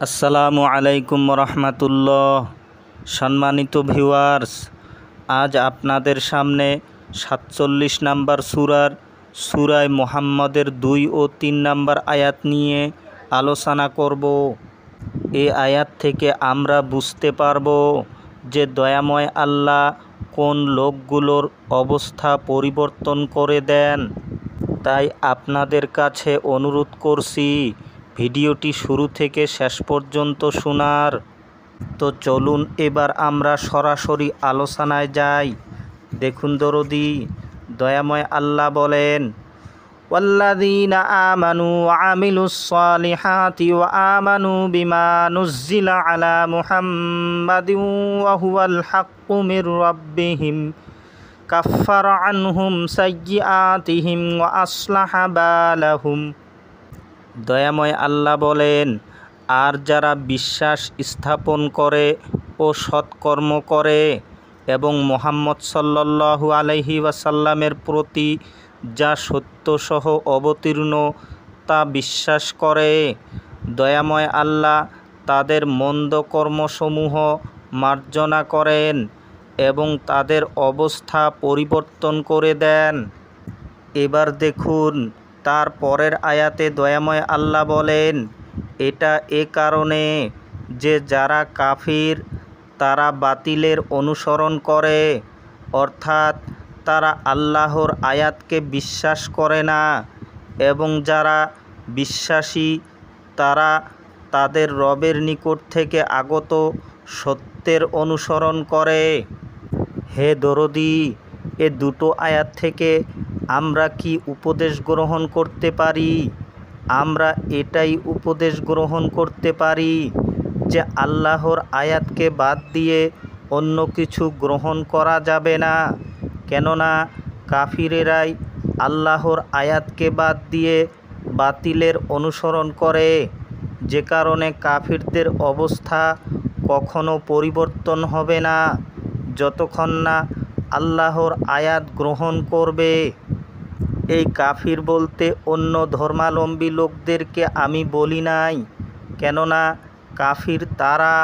আসসালামু আলাইকুম রহমতুল্লাহ। সম্মানিত ভিউয়ার্স, আজ আপনাদের সামনে ৪৭ নম্বর সূরায়ে মুহাম্মদের ২ ও ৩ নম্বর আয়াত নিয়ে আলোচনা করব। এই আয়াত থেকে আমরা বুঝতে পারব যে দয়াময় আল্লাহ কোন লোকগুলোর অবস্থা পরিবর্তন করে দেন। তাই আপনাদের কাছে অনুরোধ করছি ভিডিওটি শুরু থেকে শেষ পর্যন্ত শোনার। তো চলুন এবার আমরা সরাসরি আলোচনায় যাই। দেখুন দরদি, দয়াময় আল্লাহ বলেন, ওয়াল্লাযীনা আমানু ওয়া আমিলুস সালিহাতি ওয়া আমানু বিমা নুজ্জিলা আলা মুহাম্মাদিন ওয়া হুয়াল হাক্কু মির রাব্বিহিম কাফফারা আনহুম সাইয়্যাতিহিম ওয়া আসলাহা বালাহুম। দয়াময় আল্লাহ বলেন, আর যারা বিশ্বাস স্থাপন করে ও সৎকর্ম করে এবং মুহাম্মদ সাল্লাল্লাহু আলাইহি ওয়াসাল্লামের প্রতি যা সত্যসহ অবতীর্ণ তা বিশ্বাস করে, দয়াময় আল্লাহ তাদের মন্দ কর্মসমূহ মার্জনা করেন এবং তাদের অবস্থা পরিবর্তন করে দেন। এবার দেখুন তার পরের আয়াতে দয়াময় আল্লাহ বলেন, এটা এ কারণে যে যারা কাফির তারা বাতিলের অনুসরণ করে, অর্থাৎ তারা আল্লাহর আয়াতকে বিশ্বাস করে না, এবং যারা বিশ্বাসী তারা তাদের রবের নিকট থেকে আগত সত্যের অনুসরণ করে। হে দরদি, এ দুটো আয়াত থেকে আমরা কি উপদেশ গ্রহণ করতে পারি? আমরা এটাই উপদেশ গ্রহণ করতে পারি যে আল্লাহর আয়াতকে বাদ দিয়ে অন্য কিছু গ্রহণ করা যাবে না। কেননা কাফিরেরাই আল্লাহর আয়াতকে বাদ দিয়ে বাতিলের অনুসরণ করে, যে কারণে কাফিরদের অবস্থা কখনো পরিবর্তন হবে না যতক্ষণ না আল্লাহর আয়াত গ্রহণ করবে। এই কাফির বলতে অন্য ধর্মাবলম্বী লোকদেরকে আমি বলি নাই, কেননা কাফির তারা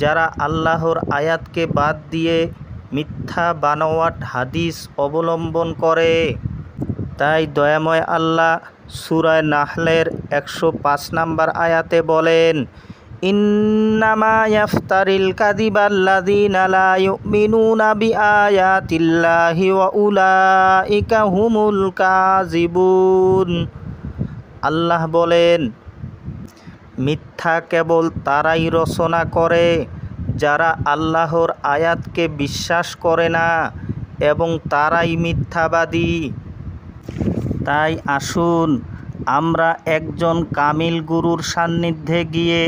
যারা আল্লাহর আয়াতকে বাদ দিয়ে মিথ্যা বানোয়াট হাদিস অবলম্বন করে। তাই দয়াময় আল্লাহ সূরায়ে নাহলের ১০৫ নম্বর আয়াতে বলেন, ইন্নামা ইয়াফতারিল কাযিবাল্লাযীনা লা ইউমিনুনা বিআয়াতিল্লাহি ওয়া উলাইকা হুমুল কাযিবুন। আল্লাহ বলেন, মিথ্যা কেবল তারাই রচনা করে যারা আল্লাহর আয়াতকে বিশ্বাস করে না, এবং তারাই মিথ্যাবাদী। তাই আসুন আমরা একজন কামিল গুরুর সান্নিধ্যে গিয়ে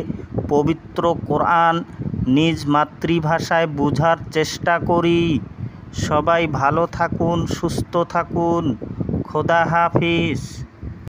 পবিত্র কোরআন নিজ মাতৃভাষায় বোঝার চেষ্টা করি। সবাই ভালো থাকুন, সুস্থ থাকুন। খোদা হাফিজ।